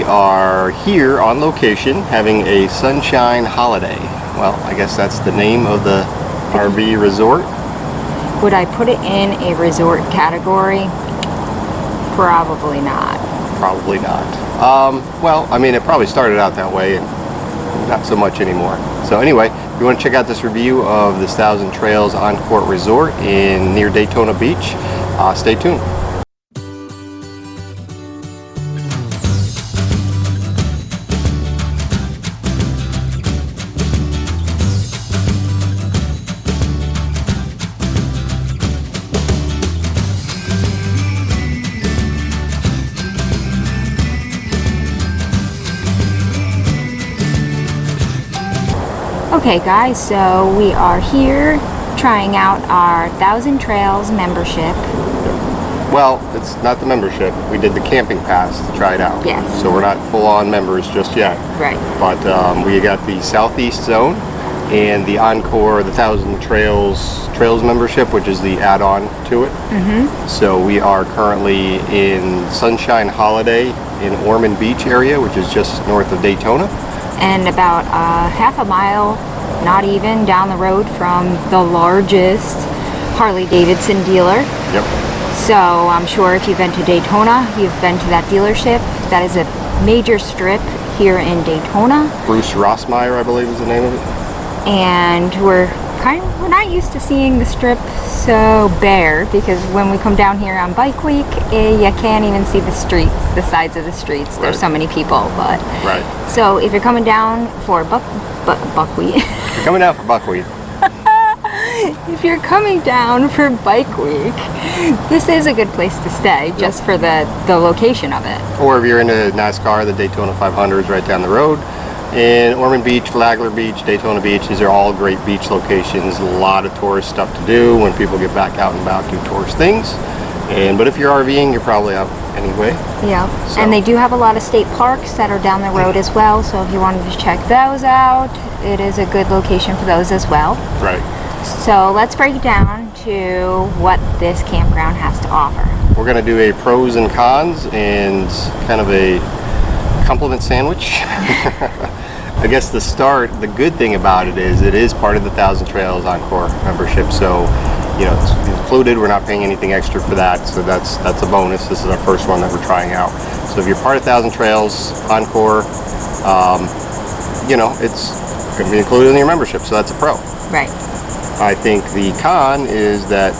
are here on location having a Sunshine Holiday. Well, I guess that's the name of the RV resort. Would I put it in a resort category? Probably not. Probably not. Well, I mean, it probably started out that way and not so much anymore. So anyway, if you want to check out this review of this Thousand Trails On-Court Resort near Daytona Beach, stay tuned. Okay guys, so we are here trying out our Thousand Trails membership. Well, it's not the membership. We did the camping pass to try it out. Yes. So we're not full-on members just yet. Right. But we got the Southeast Zone and the Encore, the Thousand Trails membership, which is the add-on to it. Mm-hmm. So we are currently in Sunshine Holiday in Ormond Beach area, which is just north of Daytona. And about half a mile, not even, down the road from the largest Harley-Davidson dealer. Yep. So I'm sure if you've been to Daytona, you've been to that dealership. That is a major strip here in Daytona. Bruce Rossmeyer, I believe is the name of it. And we're not used to seeing the strip so bare, because when we come down here on Bike Week, you can't even see the streets, the sides of the streets. There's Right. so many people, but Right. so if you're coming down for buckwheat, If you're coming down for buckwheat, if you're coming down for Bike Week, this is a good place to stay, just for the location of it. or if you're into NASCAR, the Daytona 500 is right down the road. In Ormond Beach, Flagler Beach, Daytona Beach, these are all great beach locations. A lot of tourist stuff to do when people get back out and about, do tourist things. But if you're RVing, you're probably out anyway. Yeah, So- and they do have a lot of state parks that are down the road as well, so if you wanted to check those out, it is a good location for those as well. Right. So let's break down to what this campground has to offer. We're going to do a pros and cons and kind of a compliment sandwich. I guess the good thing about it is part of the Thousand Trails Encore membership. So, you know, it's included. We're not paying anything extra for that. So that's a bonus. This is our first one that we're trying out. So if you're part of Thousand Trails Encore, you know, it's going to be included in your membership. So that's a pro. Right. I think the con is that,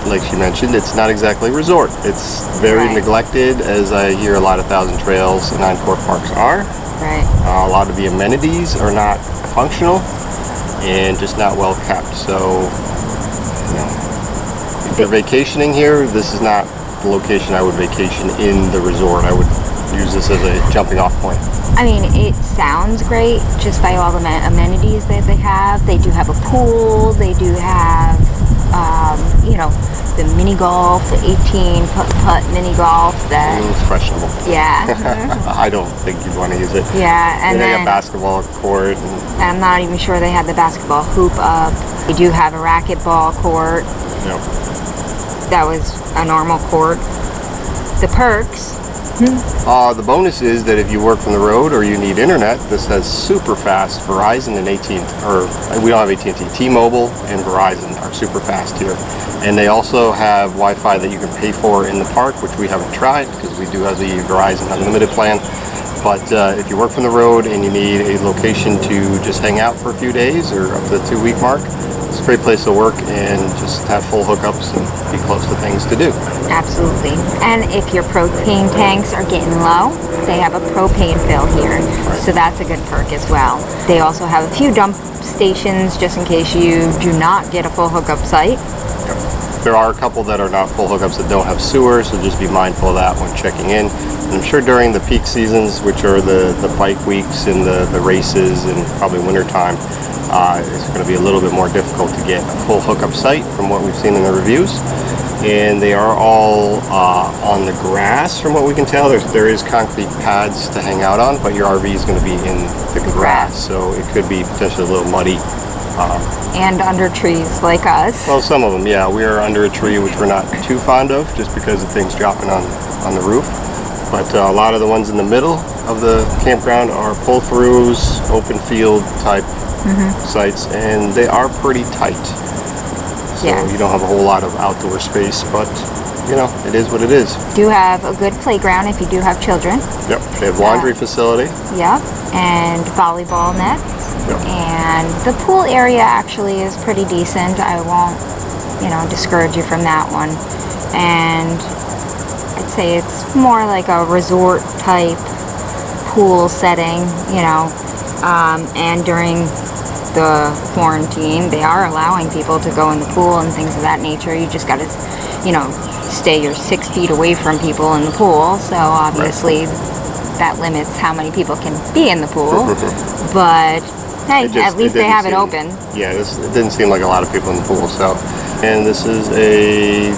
like she mentioned, it's not exactly a resort. It's very Right. neglected, as I hear a lot of Thousand Trails and Encore parks are. Right. A lot of the amenities are not functional and just not well kept. So, you know, if you're vacationing here, this is not the location I would vacation in the resort. I would use this as a jumping off point. I mean, it sounds great just by all the amenities that they have. They do have a pool. They do have, you know, the mini golf, the 18 putt mini golf. That It's questionable. yeah, I don't think you'd want to use it. yeah, and They got then a basketball court. And, I'm not even sure they had the basketball hoop up. They do have a racquetball court. you know, That was a normal court. The perks. the bonus is that if you work from the road or you need internet, this has super fast Verizon and AT&T, or we don't have AT&T, T-Mobile and Verizon are super fast here. And they also have Wi-Fi that you can pay for in the park, which we haven't tried because we do have the Verizon Unlimited plan. But if you work from the road and you need a location to just hang out for a few days or up to the 2-week mark, it's a great place to work and just have full hookups and be close to things to do. Absolutely. And if your propane tanks are getting low, they have a propane fill here. So that's a good perk as well. They also have a few dump stations just in case you do not get a full hookup site. There are a couple that are not full hookups that don't have sewer, so just be mindful of that when checking in. And I'm sure during the peak seasons, which are the bike weeks and the races and probably winter time, it's going to be a little bit more difficult to get a full hookup site from what we've seen in the reviews. And they are all on the grass from what we can tell. There is concrete pads to hang out on, but your RV is going to be in the grass, so it could be potentially a little muddy. And under trees like us. Well, some of them, yeah. We are under a tree, which we're not too fond of, just because of things dropping on the roof. But a lot of the ones in the middle of the campground are pull-throughs, open field type sites, and they are pretty tight. So Yes. you don't have a whole lot of outdoor space, but you know, it is what it is. Do have a good playground if you do have children. Yep, they have laundry facility. Yep, and volleyball nets. Yep. And the pool area actually is pretty decent. I won't, discourage you from that one. And I'd say it's more like a resort type pool setting, and during the quarantine, they are allowing people to go in the pool and things of that nature. You just got to, stay your 6 feet away from people in the pool. So obviously that limits how many people can be in the pool. But hey, at least they have it open. Yeah, it didn't seem like a lot of people in the pool. So, and this is a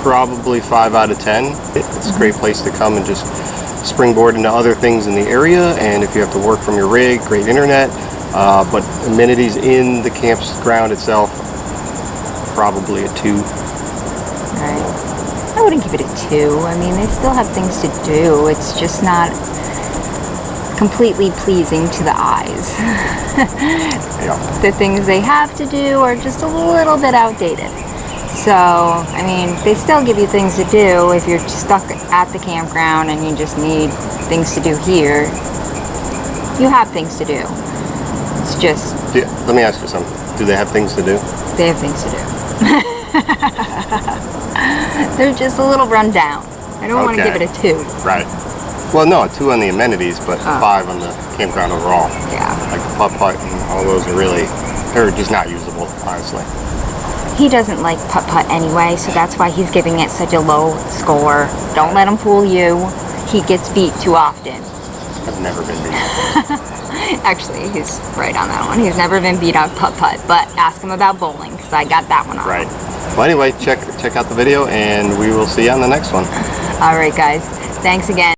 probably 5 out of 10. It's a great place to come and just springboard into other things in the area. And if you have to work from your rig, great internet. But amenities in the campground itself, probably a 2. Right. I wouldn't give it a 2. I mean, they still have things to do. It's just not completely pleasing to the eyes. Yeah. The things they have to do are just a little bit outdated. So, I mean, they still give you things to do if you're stuck at the campground and you just need things to do here. You have things to do. It's just... Let me ask you something. Do they have things to do? They have things to do. They're just a little run down. I don't want to give it a 2. Right. Well, no, a 2 on the amenities, but 5 on the campground overall. Yeah. Like the putt-putt and all those they're just not usable, honestly. He doesn't like putt-putt anyway, so that's why he's giving it such a low score. Don't let him fool you. He gets beat too often. I've never been beat. Actually, he's right on that one. He's never been beat on putt-putt, but ask him about bowling, because I got that one on. Right. Well, anyway, check out the video, and we will see you on the next one. All right, guys. Thanks again.